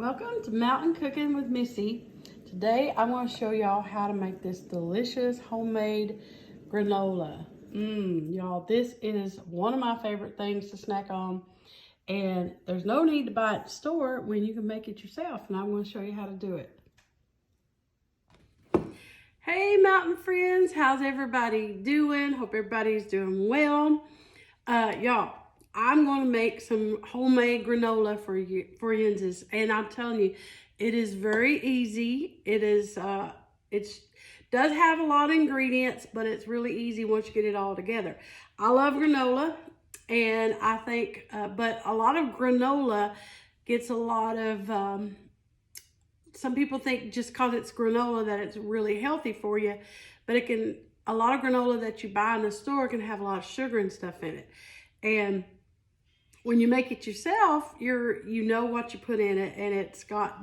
Welcome to Mountain Cooking with Missy. Today I'm going to show y'all how to make this delicious homemade granola. Y'all, this is one of my favorite things to snack on, and there's no need to buy it at the store when you can make it yourself, and I'm going to show you how to do it. Hey mountain friends, how's everybody doing? Hope everybody's doing well. Y'all, I'm going to make some homemade granola for you, and I'm telling you, it is very easy. It does have a lot of ingredients, but it's really easy once you get it all together. I love granola, and I think, but a lot of granola gets a lot of, some people think just because it's granola that it's really healthy for you, but a lot of granola that you buy in the store can have a lot of sugar and stuff in it. And when you make it yourself, you know what you put in it, and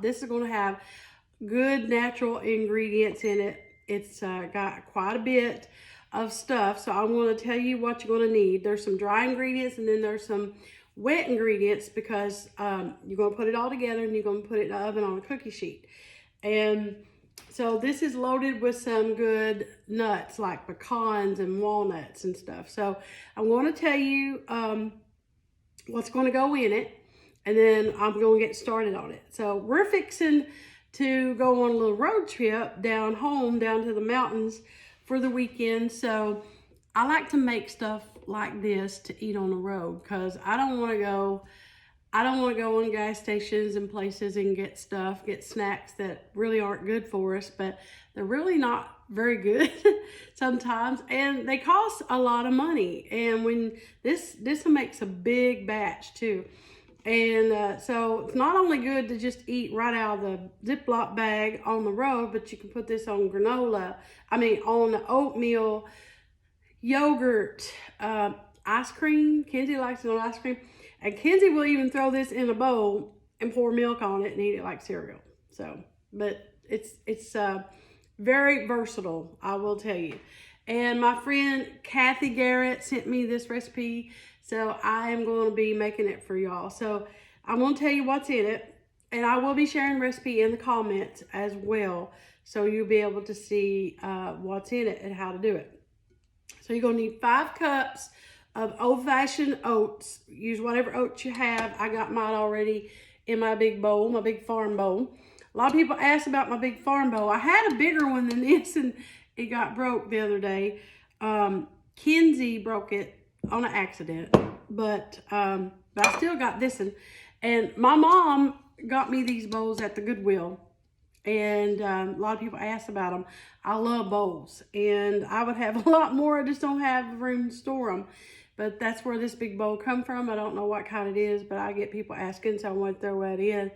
this is going to have good natural ingredients in it. It's got quite a bit of stuff, so I'm going to tell you what you're going to need. There's some dry ingredients, and then there's some wet ingredients because you're going to put it all together and you're going to put it in the oven on a cookie sheet. And so this is loaded with some good nuts like pecans and walnuts and stuff. So I'm going to tell you what's going to go in it, and then I'm going to get started on it. So we're fixing to go on a little road trip down to the mountains for the weekend. So I like to make stuff like this to eat on the road because I don't want to go in gas stations and places and get snacks that really aren't good for us, but they're really not very good sometimes, and they cost a lot of money. And when this makes a big batch too, and so it's not only good to just eat right out of the Ziploc bag on the road, but you can put this on on oatmeal, yogurt, ice cream. Kenzie likes it on ice cream, and Kenzie will even throw this in a bowl and pour milk on it and eat it like cereal. So, but it's very versatile, I will tell you. And my friend Kathy Garrett sent me this recipe, so I am going to be making it for y'all. So I'm going to tell you what's in it, and I will be sharing the recipe in the comments as well, so you'll be able to see what's in it and how to do it. So you're going to need 5 cups of old-fashioned oats. Use whatever oats you have. I got mine already in my big bowl, my big farm bowl. A lot of people ask about my big farm bowl. I had a bigger one than this, and it got broke the other day. Kenzie broke it on an accident, but I still got this one. And my mom got me these bowls at the Goodwill, and a lot of people ask about them. I love bowls, and I would have a lot more. I just don't have room to store them. But that's where this big bowl come from. I don't know what kind it is, but I get people asking, so I want to throw that in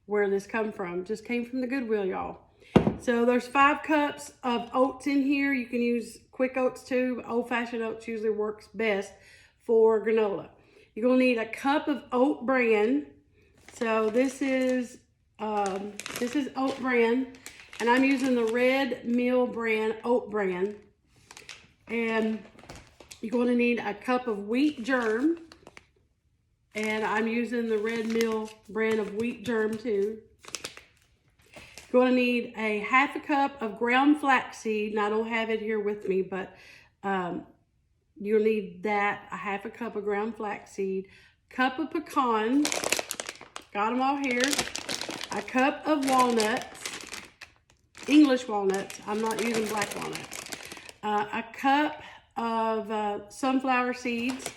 where this come from. Just came from the Goodwill, y'all. So there's 5 cups of oats in here. You can use quick oats too, but old-fashioned oats usually works best for granola. You're gonna need a cup of oat bran. So this is oat bran, and I'm using the red mill brand oat bran. And you're going to need a cup of wheat germ, and I'm using the red mill brand of wheat germ too. You're going to need a half a cup of ground flaxseed, and I don't have it here with me, but you'll need that, a half a cup of ground flaxseed, cup of pecans, got them all here, a cup of walnuts, English walnuts, I'm not using black walnuts, a cup of sunflower seeds,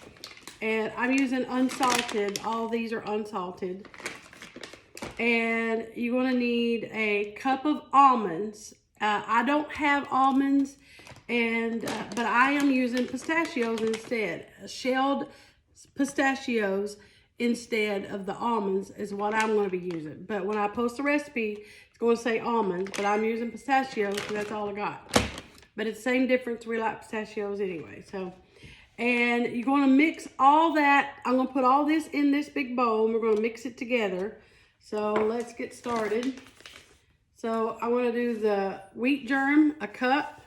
and I'm using unsalted. All these are unsalted. And you're going to need a cup of almonds. I don't have almonds, but I am using pistachios instead. Shelled pistachios instead of the almonds is what I'm going to be using. But when I post the recipe, it's going to say almonds, but I'm using pistachios because that's all I got. But it's the same difference. We like pistachios anyway. So, and you're going to mix all that. I'm going to put all this in this big bowl, and we're going to mix it together. So let's get started. So I want to do the wheat germ, a cup.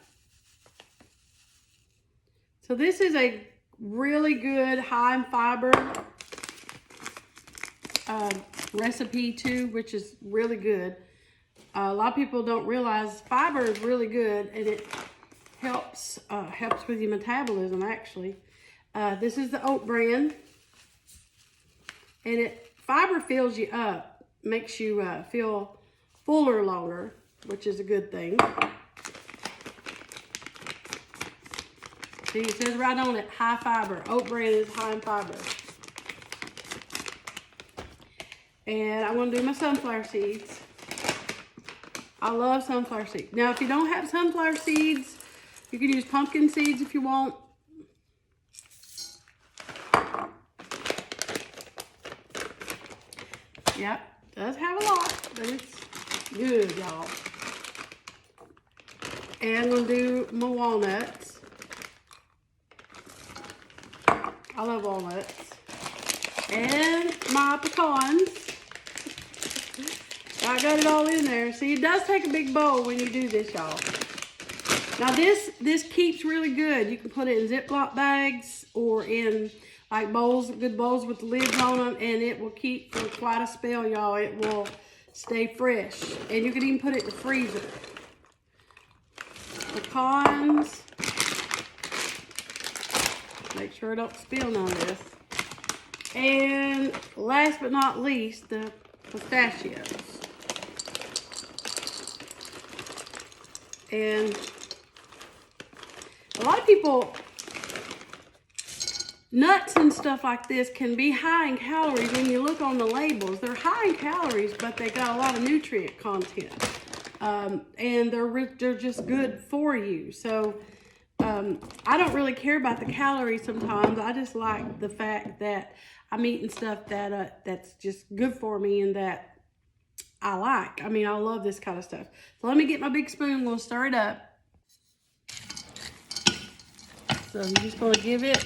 So this is a really good high in fiber recipe too, which is really good. A lot of people don't realize fiber is really good, and it helps with your metabolism actually. This is the oat bran, and fiber fills you up, makes you feel fuller longer, which is a good thing. See, it says right on it, high fiber. Oat bran is high in fiber. And I'm going to do my sunflower seeds. I love sunflower seeds. Now, if you don't have sunflower seeds, you can use pumpkin seeds if you want. Yep, does have a lot, but it's good, y'all. And I'm going to do my walnuts. I love walnuts. And my pecans. I got it all in there. See, it does take a big bowl when you do this, y'all. Now this keeps really good. You can put it in Ziploc bags or in like bowls, good bowls with the lids on them, and it will keep for quite a spell, y'all. It will stay fresh. And you can even put it in the freezer. Pecans. Make sure I don't spill none of this. And last but not least, the pistachios. And a lot of people, nuts and stuff like this can be high in calories. When you look on the labels, they're high in calories, but they got a lot of nutrient content. And they're just good for you. So I don't really care about the calories sometimes. I just like the fact that I'm eating stuff that that's just good for me and that I like. I mean, I love this kind of stuff. So let me get my big spoon. I'm going to stir it up. So I'm just going to give it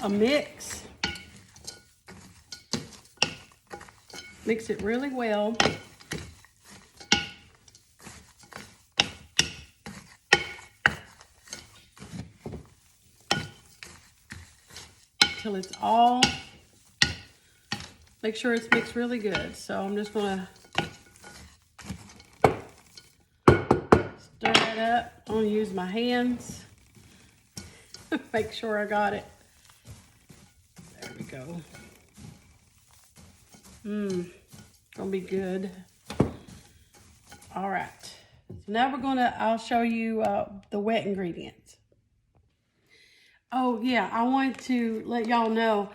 a mix. Mix it really well. Till it's all, make sure it's mixed really good. So I'm just gonna stir that up. I'm gonna use my hands. Make sure I got it. There we go. Gonna be good. All right. So now I'll show you the wet ingredients. Oh yeah, I wanted to let y'all know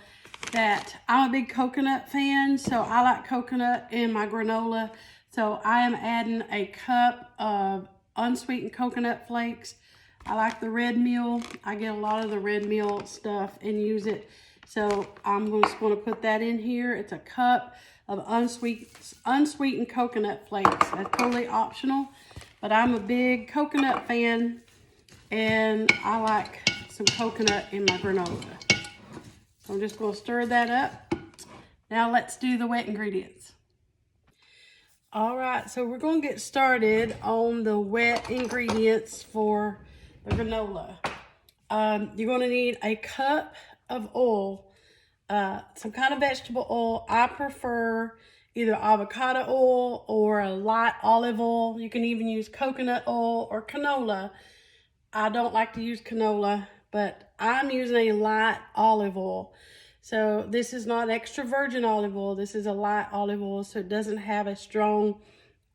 that I'm a big coconut fan, so I like coconut in my granola. So I am adding a cup of unsweetened coconut flakes. I like the red meal. I get a lot of the red meal stuff and use it. So I'm just going to put that in here. It's a cup of unsweetened coconut flakes. That's totally optional, but I'm a big coconut fan and I like some coconut in my granola. So I'm just going to stir that up. Now let's do the wet ingredients. All right, so we're going to get started on the wet ingredients for the granola. You're going to need a cup of oil, some kind of vegetable oil. I prefer either avocado oil or a light olive oil. You can even use coconut oil or canola. I don't like to use canola, but I'm using a light olive oil. So this is not extra virgin olive oil. This is a light olive oil, so it doesn't have a strong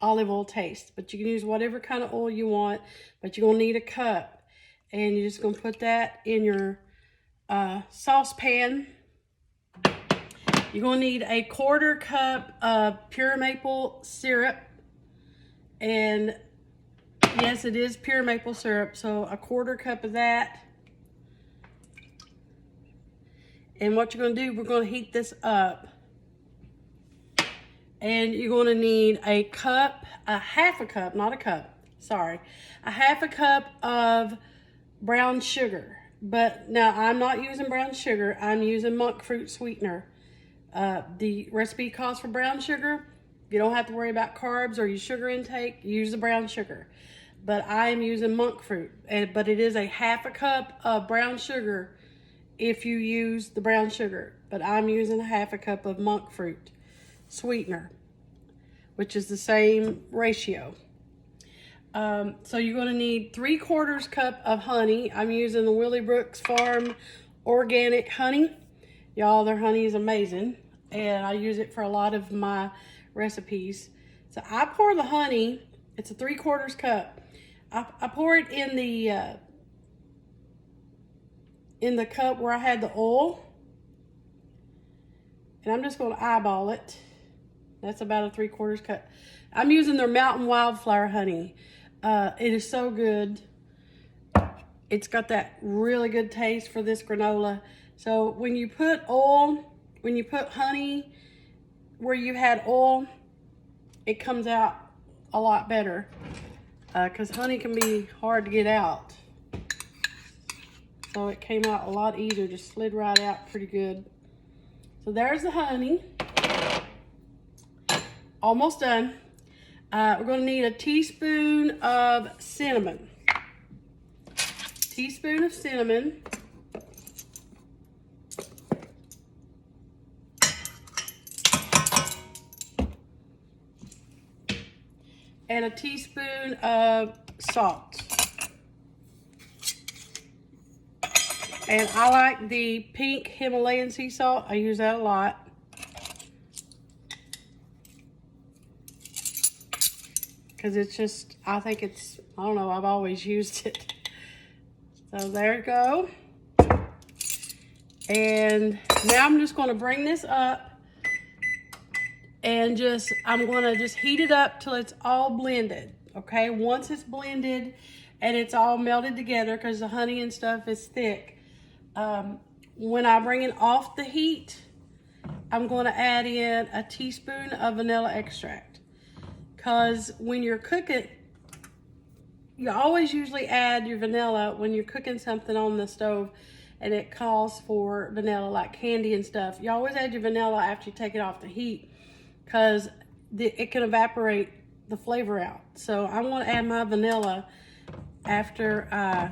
olive oil taste. But you can use whatever kind of oil you want, but you're going to need a cup. And you're just going to put that in your saucepan. You're going to need a 1/4 cup of pure maple syrup. And yes, it is pure maple syrup, so a 1/4 cup of that. And what you're going to do, we're going to heat this up. And you're going to need a half a cup, not a cup, sorry. A half a cup of brown sugar. But now I'm not using brown sugar, I'm using monk fruit sweetener. The recipe calls for brown sugar. You don't have to worry about carbs or your sugar intake. Use the brown sugar. But I am using monk fruit. But it is a half a cup of brown sugar if you use the brown sugar. but I'm using 1/2 cup of monk fruit sweetener, which is the same ratio. So you're going to need 3/4 cup of honey. I'm using the Willowbrook Farm organic honey. Y'all, their honey is amazing, and I use it for a lot of my recipes. So I pour the honey, it's a 3/4 cup. I pour it in the cup where I had the oil, and I'm just going to eyeball it. That's about a 3/4 cup. I'm using their Mountain Wildflower honey. It is so good. It's got that really good taste for this granola. So when you put oil, when you put honey where you had oil, it comes out a lot better, because honey can be hard to get out. So it came out a lot easier, just slid right out pretty good. So there's the honey. Almost done. We're going to need a teaspoon of cinnamon. Teaspoon of cinnamon. And a teaspoon of salt. And I like the pink Himalayan sea salt. I use that a lot. Because it's just, I think it's, I don't know, I've always used it. So there you go. And now I'm just going to bring this up and I'm going to just heat it up till it's all blended. Okay, once it's blended and it's all melted together, because the honey and stuff is thick, when I bring it off the heat, I'm going to add in a teaspoon of vanilla extract. Because when you're cooking, you always usually add your vanilla when you're cooking something on the stove and it calls for vanilla, like candy and stuff. You always add your vanilla after you take it off the heat, because it can evaporate the flavor out. So I want to add my vanilla after I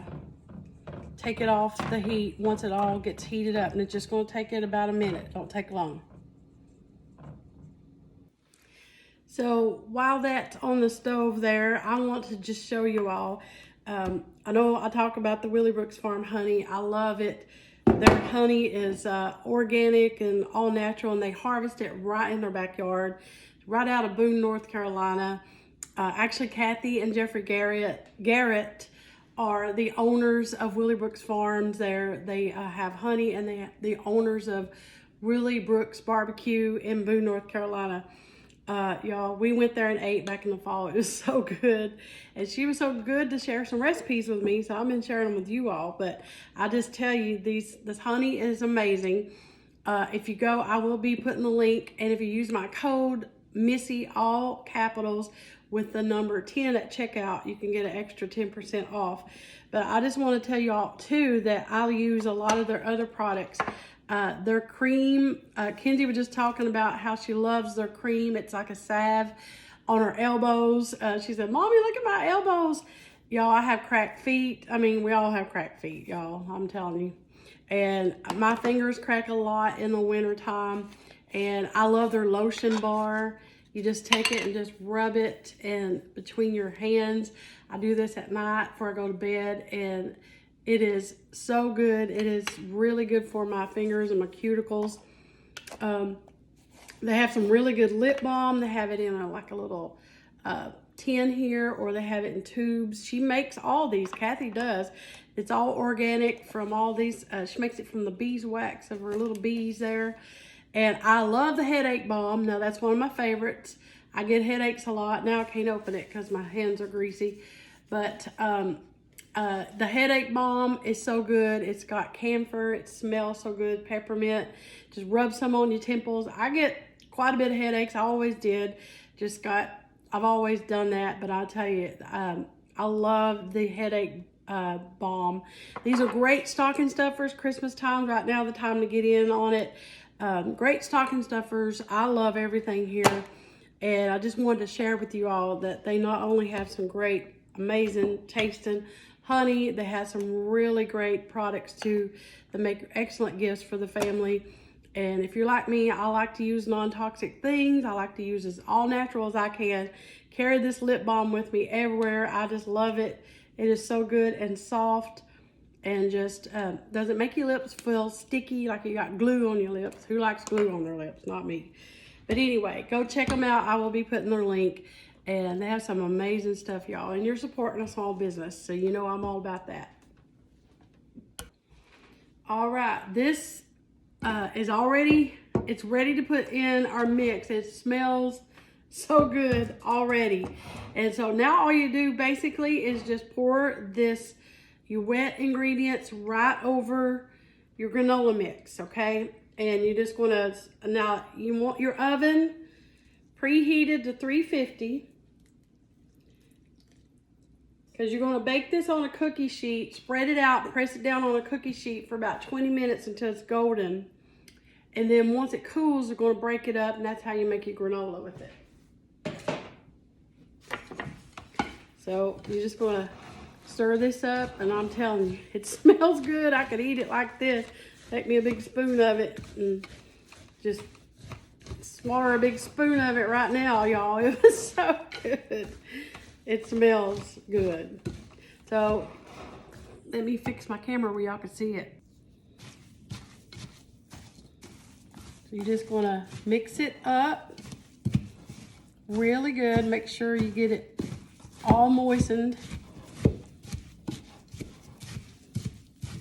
take it off the heat, once it all gets heated up, and it's just going to take it about a minute. Don't take long. So while that's on the stove there, I want to just show you all. I know I talk about the Willowbrook Farm honey. I love it. Their honey is organic and all natural, and they harvest it right in their backyard, right out of Boone, North Carolina. Actually, Kathy and Jeffrey Garrett are the owners of Willowbrook Farms. They have honey, and they the owners of Willowbrook's Barbecue in Boone, North Carolina. Y'all, we went there and ate back in the fall. It was so good, and she was so good to share some recipes with me, so I've been sharing them with you all. But I just tell you, this honey is amazing. If you go, I will be putting the link, and if you use my code Missy, all capitals, with the number 10 at checkout, you can get an extra 10% off. But I just want to tell you all too that I'll use a lot of their other products. Their cream, Kenzie was just talking about how she loves their cream. It's like a salve on her elbows. She said, "Mommy, look at my elbows." Y'all, I have cracked feet. I mean, we all have cracked feet, y'all. I'm telling you. And my fingers crack a lot in the winter time. And I love their lotion bar. You just take it and just rub it in between your hands. I do this at night before I go to bed, and it is so good. It is really good for my fingers and my cuticles. They have some really good lip balm. They have it in like a little tin here, or they have it in tubes. She makes all these. Kathy does. It's all organic from all these. She makes it from the beeswax of her little bees there. And I love the headache balm. Now, that's one of my favorites. I get headaches a lot. Now I can't open it because my hands are greasy. But the headache balm is so good. It's got camphor. It smells so good. Peppermint. Just rub some on your temples. I get quite a bit of headaches. I always did. I've always done that. But I'll tell you, I love the headache balm. These are great stocking stuffers. Christmas time, right now, the time to get in on it. Great stocking stuffers. I love everything here. And I just wanted to share with you all that they not only have some great, amazing tasting honey, they have some really great products too that make excellent gifts for the family. And if you're like me, I like to use non-toxic things. I like to use as all natural as I can. Carry this lip balm with me everywhere. I just love it. It is so good and soft, and just doesn't make your lips feel sticky like you got glue on your lips. Who likes glue on their lips? Not me. But anyway, go check them out. I will be putting their link. And they have some amazing stuff, y'all. And you're supporting a small business, so you know I'm all about that. All right, this is already, it's ready to put in our mix. It smells so good already. And so now all you do basically is just pour this, your wet ingredients right over your granola mix, okay? And you just gonna, now you want your oven preheated to 350, because you're gonna bake this on a cookie sheet, spread it out, press it down on a cookie sheet for about 20 minutes until it's golden. And then once it cools, you're gonna break it up, and that's how you make your granola with it. So you're just gonna stir this up, and I'm telling you, it smells good. I could eat it like this. Take me a big spoon of it and just swallow a big spoon of it right now, y'all. It was so good. It smells good. So let me fix my camera where y'all can see it. So you're just gonna mix it up really good. Make sure you get it all moistened.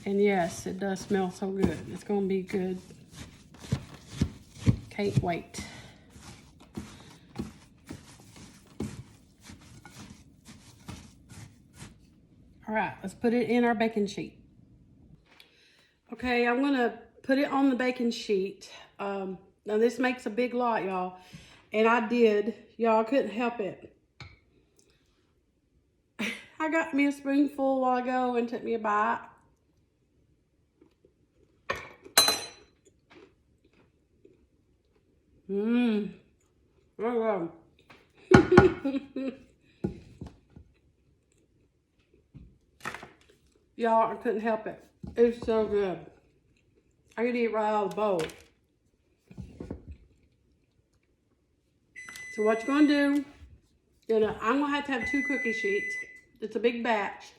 And yes, it does smell so good. It's gonna be good. Can't wait. All right, let's put it in our baking sheet. Okay, I'm gonna put it on the baking sheet. Now this makes a big lot, y'all. And I did, y'all, couldn't help it. I got me a spoonful a while ago and took me a bite. Mmm. Oh, wow. Y'all, I couldn't help it. It's so good. I could eat right out of the bowl. So what you're gonna do, I'm gonna have 2 cookie sheets. It's a big batch.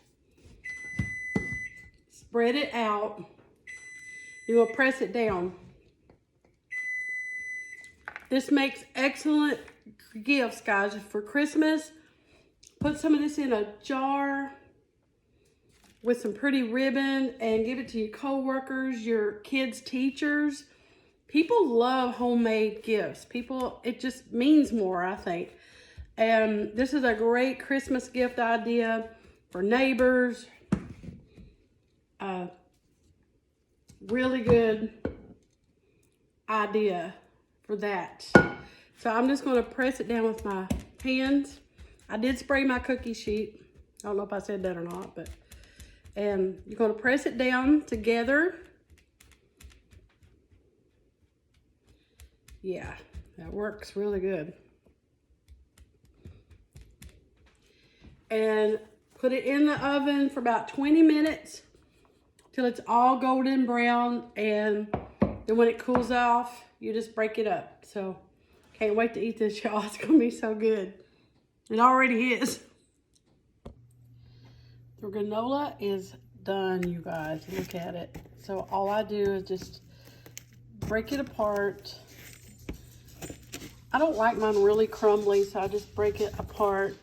Spread it out. You're gonna press it down. This makes excellent gifts, guys, for Christmas. Put some of this in a jar with some pretty ribbon and give it to your co-workers, your kids' teachers. People love homemade gifts. It just means more, I think. And this is a great Christmas gift idea for neighbors. Really good idea for that. So I'm just gonna press it down with my hands. I did spray my cookie sheet. I don't know if I said that or not, but, and you're gonna press it down together. Yeah, that works really good. And put it in the oven for about 20 minutes till it's all golden brown, and then when it cools off, you just break it up. So can't wait to eat this, y'all. It's gonna be so good. It already is. The granola is done, you guys. Look at it. So all I do is just break it apart. I don't like mine really crumbly, so I just break it apart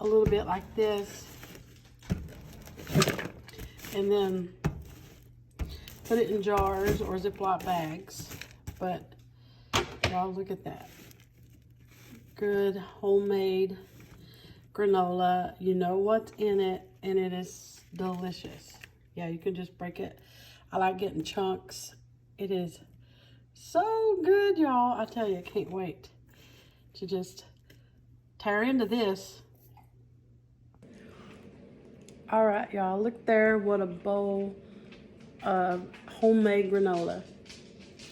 a little bit like this. And then put it in jars or Ziploc bags. But y'all, look at that. Good homemade granola. You know what's in it, and it is delicious. Yeah, you can just break it. I like getting chunks. It is so good, y'all. I tell you, I can't wait to just tear into this. All right, y'all, look there. What a bowl of homemade granola.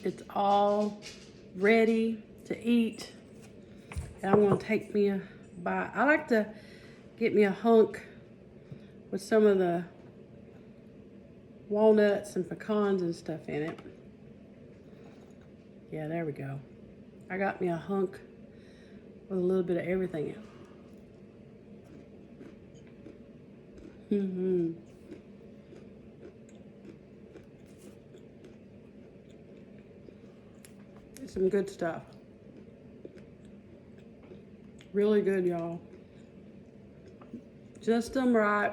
It's all ready to eat. And I'm gonna take me a bite. I like to get me a hunk with some of the walnuts and pecans and stuff in it. Yeah, there we go. I got me a hunk with a little bit of everything in. Some good stuff. Really good, y'all. Just them right.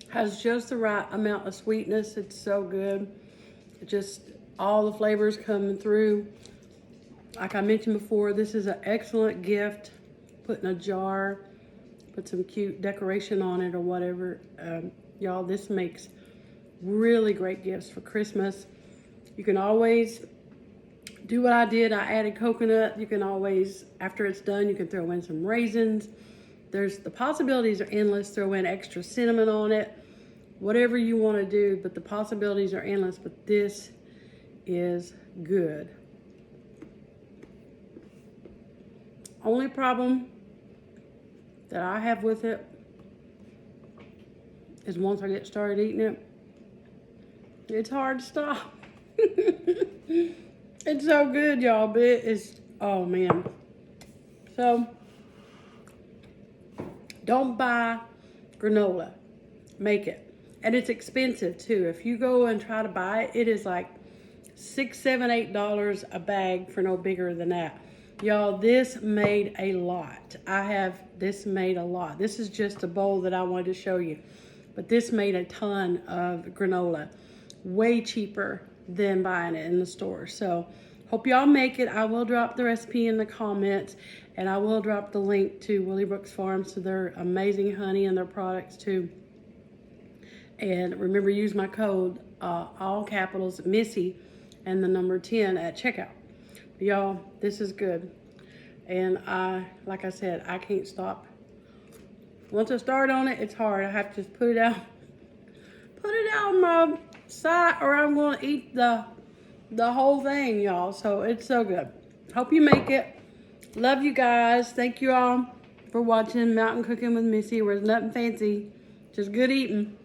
Has just the right amount of sweetness. It's so good. Just all the flavors coming through. Like I mentioned before, this is an excellent gift. Put in a jar, put some cute decoration on it or whatever. Y'all, this makes really great gifts for Christmas. You can always do what I did. I added coconut. You can always, after it's done, you can throw in some raisins. The possibilities are endless. Throw in extra cinnamon on it. Whatever you want to do, but the possibilities are endless. But this is good. Only problem that I have with it is once I get started eating it, it's hard to stop. It's so good, y'all, but it is, oh man. So, don't buy granola. Make it. And it's expensive too. If you go and try to buy it, it is like $6, $7, $8 a bag for no bigger than that. Y'all, this made a lot. This made a lot. This is just a bowl that I wanted to show you. But this made a ton of granola. Way cheaper than buying it in the store. So, hope y'all make it. I will drop the recipe in the comments. And I will drop the link to Willie Brooks Farms to their amazing honey and their products too. And remember, use my code, all capitals, Missy, and the number 10 at checkout. Y'all, this is good. And like I said, I can't stop. Once I start on it, it's hard. I have to just put it out on my side, or I'm going to eat the whole thing, y'all. So it's so good. Hope you make it. Love you guys. Thank you all for watching Mountain Cooking with Missy, where there's nothing fancy, just good eating.